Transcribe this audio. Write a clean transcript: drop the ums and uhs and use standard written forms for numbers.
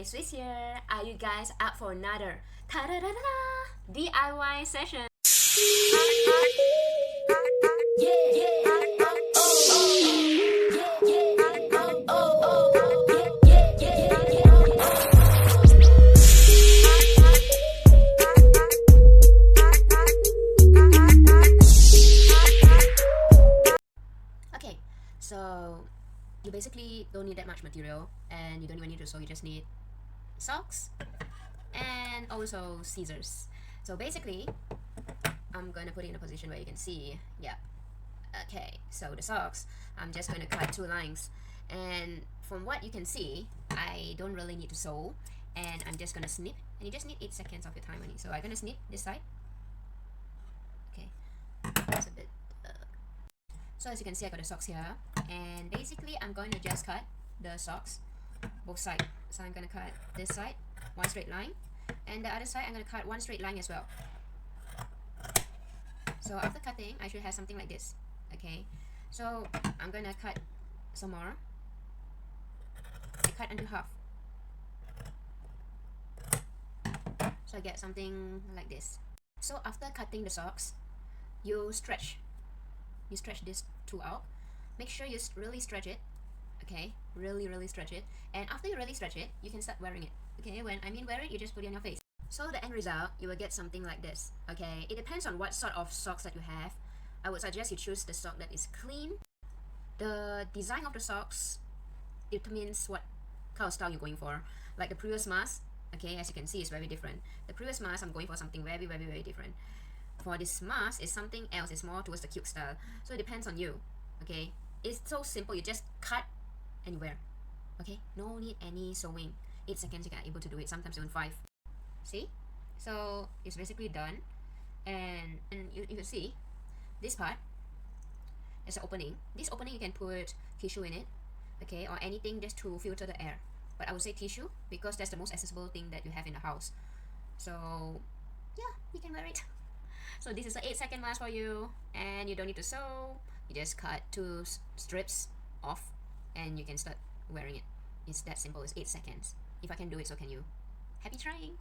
Sweetz here. Are you guys up for another DIY session? Okay, so you basically don't need that much material and you don't even need to sew. You just need socks and also scissors. So basically I'm gonna put it in a position where you can see. Yeah, okay, so the socks, I'm just gonna cut two lines, and from what you can see I don't really need to sew, and I'm just gonna snip, and you just need 8 seconds of your time only. So I'm gonna snip this side. Okay, that's a bit so as you can see I got the socks here, and basically I'm going to just cut the socks both sides. So I'm going to cut this side one straight line, and the other side I'm going to cut one straight line as well. So after cutting I should have something like this. Okay, so I'm going to cut some more. I cut into half, so I get something like this. So after cutting the socks, you stretch this two out. Make sure you really stretch it. Okay, really stretch it, and after you really stretch it you can start wearing it. Okay, when I mean wear it, you just put it on your face. So the end result, you will get something like this. Okay, it depends on what sort of socks that you have. I would suggest you choose the sock that is clean. The design of the socks determines what kind of style you're going for. Like the previous mask, okay, as you can see, is very different. The previous mask, I'm going for something very different. For this mask, is something else. It's more towards the cute style. So it depends on you. Okay, it's so simple. You just cut and wear. Okay, no need any sewing. 8 seconds you can able to do it. Sometimes even 5. See? So it's basically done. And you can see this part is an opening. This opening you can put tissue in it. Okay, or anything just to filter the air. But I would say tissue because that's the most accessible thing that you have in the house. So yeah, you can wear it. So this is an 8-second mask for you, and you don't need to sew. You just cut 2 strips off and you can start wearing it. It's that simple. It's 8 seconds. If I can do it, so can you. Happy trying.